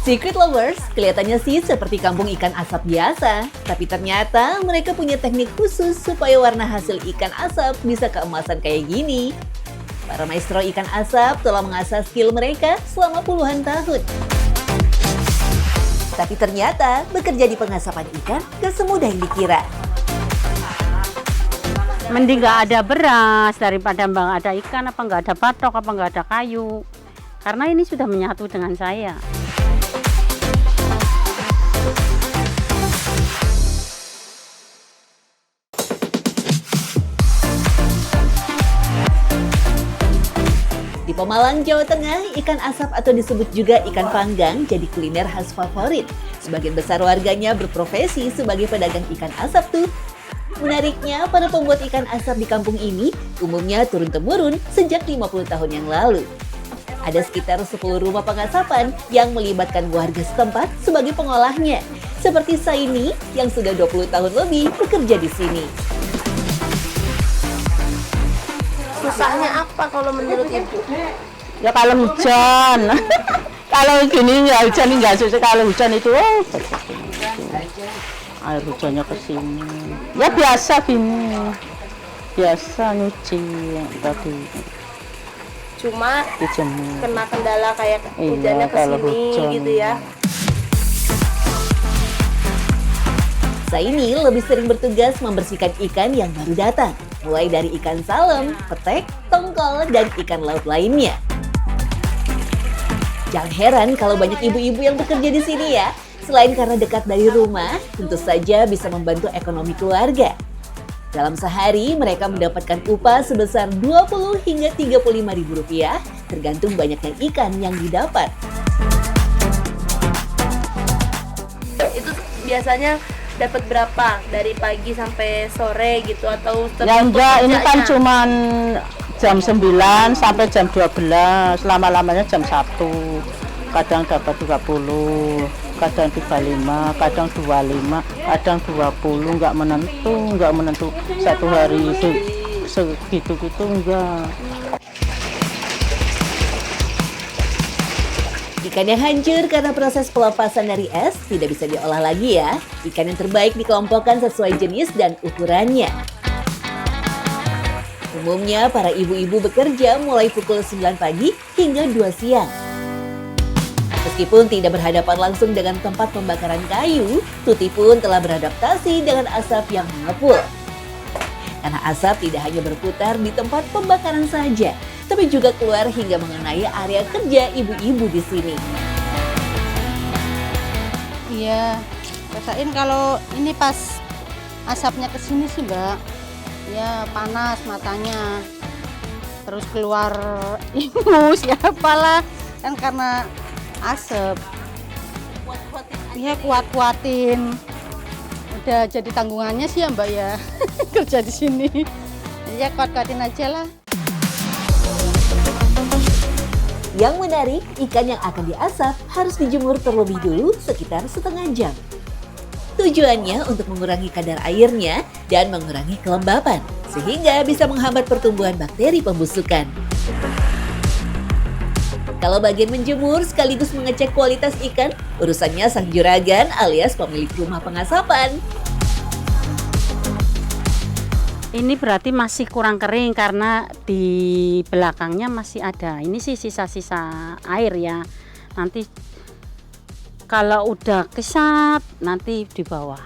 Secret Lovers kelihatannya sih seperti kampung ikan asap biasa, tapi ternyata mereka punya teknik khusus supaya warna hasil ikan asap bisa keemasan kayak gini. Para maestro ikan asap telah mengasah skill mereka selama puluhan tahun. Tapi ternyata bekerja di pengasapan ikan gak semudah yang dikira. Mending nggak ada beras daripada nggak ada ikan, apa nggak ada batok, apa nggak ada kayu. Karena ini sudah menyatu dengan saya. Di Pemalang, Jawa Tengah, ikan asap atau disebut juga ikan panggang jadi kuliner khas favorit. Sebagian besar warganya berprofesi sebagai pedagang ikan asap tuh. Menariknya, para pembuat ikan asap di kampung ini umumnya turun-temurun sejak 50 tahun yang lalu. Ada sekitar 10 rumah pengasapan yang melibatkan warga setempat sebagai pengolahnya. Seperti Saini yang sudah 20 tahun lebih bekerja di sini. Susahnya apa kalau menurut Ibu? Ya kalau hujan, kalau gini nggak hujan nggak susah. Kalau hujan itu air hujannya ke sini. Ya biasa gini, biasa nyuci tadi. Cuma Dijemur. kena kendala kayak hujannya ke kalau sini hujan. gitu ya. Saini lebih sering bertugas membersihkan ikan yang baru datang, mulai dari ikan salem, petek, tongkol, dan ikan laut lainnya. Jangan heran kalau banyak ibu-ibu yang bekerja di sini ya. Selain karena dekat dari rumah, tentu saja bisa membantu ekonomi keluarga. Dalam sehari, mereka mendapatkan upah sebesar 20 hingga 35 ribu rupiah, tergantung banyaknya ikan yang didapat. Itu biasanya dapat berapa? Dari pagi sampai sore gitu atau Ya enggak, ini kan kerjanya? cuman jam 9 sampai jam 12, lama-lamanya jam 1. Kadang dapat 30, kadang 35, kadang 25, kadang 20, enggak menentu satu hari itu segitu-gitu enggak. Ikan yang hancur karena proses pelepasan dari es tidak bisa diolah lagi ya. Ikan yang terbaik dikelompokkan sesuai jenis dan ukurannya. Umumnya para ibu-ibu bekerja mulai pukul 9 pagi hingga 2 siang. Meskipun tidak berhadapan langsung dengan tempat pembakaran kayu, Tuti pun telah beradaptasi dengan asap yang mengepul. Karena asap tidak hanya berputar di tempat pembakaran saja, tapi juga keluar hingga mengenai area kerja ibu-ibu di sini. Iya, rasain kalau ini pas asapnya ke sini sih Mbak. Ya panas matanya. Terus keluar ingus ya apalah kan karena asap. Iya kuat-kuatin. Udah jadi tanggungannya sih ya Mbak ya. Kerja di sini. Ya kuat-kuatin aja lah. Yang menarik, ikan yang akan diasap harus dijemur terlebih dulu sekitar setengah jam. Tujuannya untuk mengurangi kadar airnya dan mengurangi kelembapan, sehingga bisa menghambat pertumbuhan bakteri pembusukan. Kalau bagian menjemur sekaligus mengecek kualitas ikan, urusannya sang juragan alias pemilik rumah pengasapan. Ini berarti masih kurang kering karena di belakangnya masih ada. Ini sih sisa-sisa air ya. Nanti kalau udah kesat nanti dibawa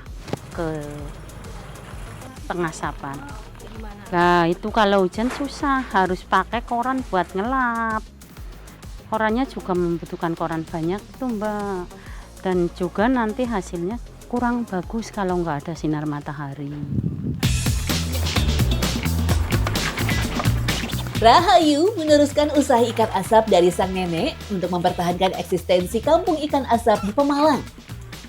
ke pengasapan. Nah itu kalau hujan susah, harus pakai koran buat ngelap. Korannya juga membutuhkan koran banyak tuh Mbak. Dan juga nanti hasilnya kurang bagus kalau nggak ada sinar matahari. Rahayu meneruskan usaha ikan asap dari sang nenek untuk mempertahankan eksistensi kampung ikan asap di Pemalang.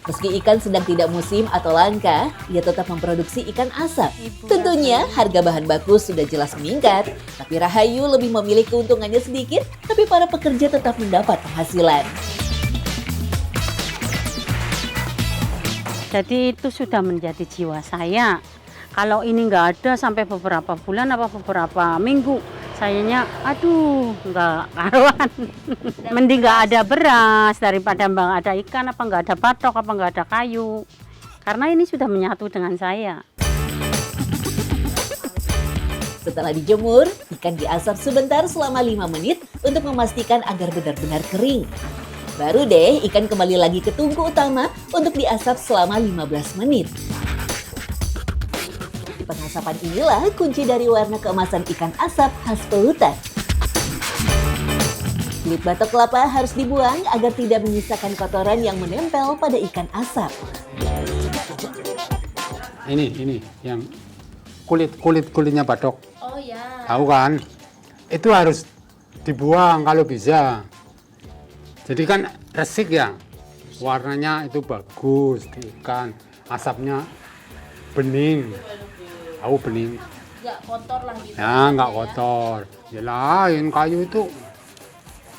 Meski ikan sedang tidak musim atau langka, ia tetap memproduksi ikan asap. Tentunya harga bahan baku sudah jelas meningkat, tapi Rahayu lebih memilih keuntungannya sedikit, tapi para pekerja tetap mendapat penghasilan. Jadi itu sudah menjadi jiwa saya. Kalau ini nggak ada sampai beberapa bulan apa beberapa minggu, rasanya aduh nggak karuan. Mending nggak ada beras daripada nggak ada ikan, apa nggak ada batok, apa nggak ada kayu, karena ini sudah menyatu dengan saya. Setelah dijemur, ikan diasap sebentar selama 5 menit untuk memastikan agar benar-benar kering. Baru deh ikan kembali lagi ke tungku utama untuk diasap selama 15 menit. Di pengasapan inilah kunci dari warna keemasan ikan asap khas Pelutan. Kulit batok kelapa harus dibuang agar tidak menyisakan kotoran yang menempel pada ikan asap. Ini yang kulitnya batok. Oh ya. Tahu kan? Itu harus dibuang kalau bisa. Jadi kan resik ya. Warnanya itu bagus di ikan. Asapnya bening. Tahu bening. Nggak kotor lah gitu. Ya, nggak kotor. Ya lain kayu itu.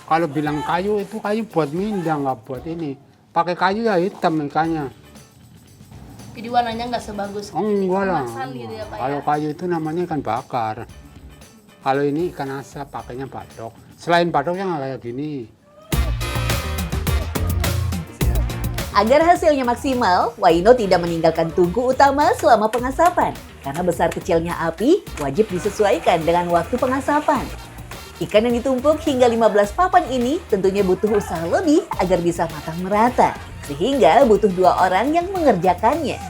Kalau bilang kayu itu kayu buat mindang, nggak buat ini. Pakai kayu ya hitam ikannya. Jadi warnanya nggak sebagus Oh enggak lah. kemasan gitu ya Pak Kalau ya. kayu itu namanya ikan bakar. Kalau ini ikan asap pakainya batok. Selain batoknya nggak kayak gini. Agar hasilnya maksimal, Waino tidak meninggalkan tungku utama selama pengasapan. Karena besar kecilnya api wajib disesuaikan dengan waktu pengasapan. Ikan yang ditumpuk hingga 15 papan ini tentunya butuh usaha lebih agar bisa matang merata. Sehingga butuh 2 orang yang mengerjakannya.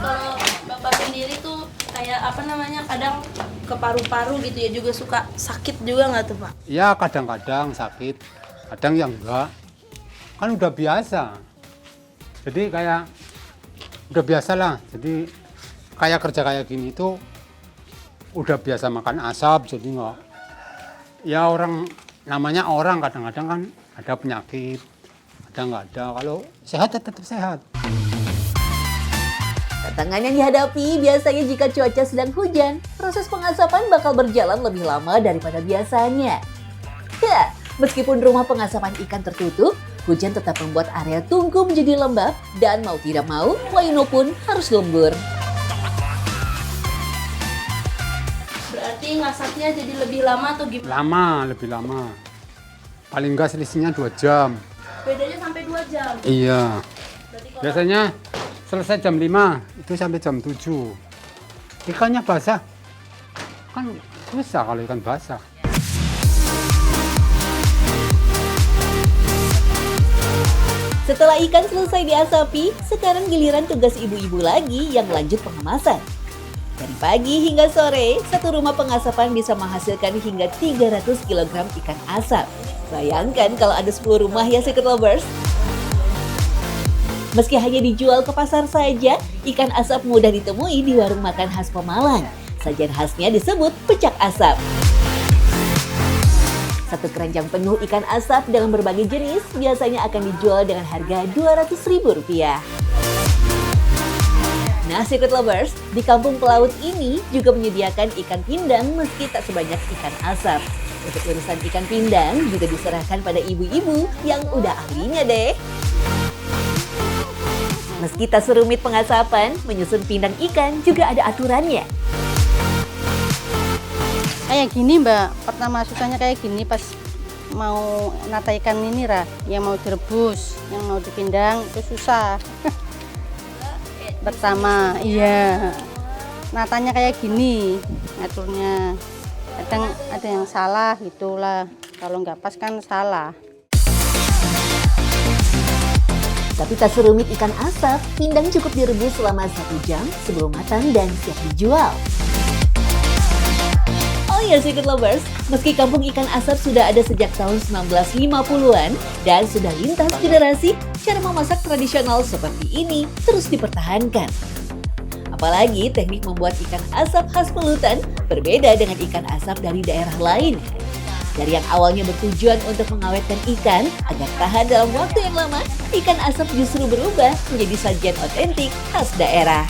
Kalau Bapak sendiri tuh kayak apa namanya, kadang ke paru-paru gitu ya, juga suka sakit juga nggak tuh Pak? Ya kadang-kadang sakit, kadang yang enggak. Kan udah biasa. Jadi kayak udah biasa lah. Jadi kayak kerja kayak gini tuh udah biasa makan asap, jadi enggak. Ya orang namanya orang kadang-kadang kan ada penyakit, kadang nggak ada. Kalau sehat ya tetap sehat. Tantangan yang dihadapi biasanya jika cuaca sedang hujan, proses pengasapan bakal berjalan lebih lama daripada biasanya. Ya, meskipun rumah pengasapan ikan tertutup, hujan tetap membuat area tungku menjadi lembab dan mau tidak mau, Waino pun harus lembur. Berarti ngasapnya jadi lebih lama atau gimana? Lama, lebih lama. Paling nggak selisihnya 2 jam. Bedanya sampai 2 jam. Iya. Berarti kalau Biasanya selesai jam 5, itu sampai jam 7. Ikannya basah. Kan susah kalau ikan basah. Setelah ikan selesai diasapi, sekarang giliran tugas ibu-ibu lagi yang lanjut pengemasan. Dari pagi hingga sore, satu rumah pengasapan bisa menghasilkan hingga 300 kg ikan asap. Bayangkan kalau ada 10 rumah ya Secret Lovers. Meski hanya dijual ke pasar saja, ikan asap mudah ditemui di warung makan khas Pemalang. Sajian khasnya disebut pecak asap. Satu keranjang penuh ikan asap dengan berbagai jenis biasanya akan dijual dengan harga Rp200.000. Nah, Secret Lovers, di kampung pelaut ini juga menyediakan ikan pindang meski tak sebanyak ikan asap. Untuk urusan ikan pindang juga diserahkan pada ibu-ibu yang udah ahlinya deh. Meski tak serumit pengasapan, menyusun pindang ikan juga ada aturannya. Kayak gini Mbak, pertama susahnya kayak gini pas mau nata ikan ini yang mau direbus, yang mau dipindang itu susah. Pertama, iya. Natanya kayak gini, ngaturnya. Kadang ada yang salah gitulah. Kalau nggak pas kan salah. Tapi tak serumit ikan asap, pindang cukup direbus selama 1 jam sebelum matang dan siap dijual. Oh ya Secret Lovers, meski kampung ikan asap sudah ada sejak tahun 1950-an dan sudah lintas generasi, cara memasak tradisional seperti ini terus dipertahankan. Apalagi teknik membuat ikan asap khas Pelutan berbeda dengan ikan asap dari daerah lain. Dari yang awalnya bertujuan untuk mengawetkan ikan agar tahan dalam waktu yang lama, ikan asap justru berubah menjadi sajian otentik khas daerah.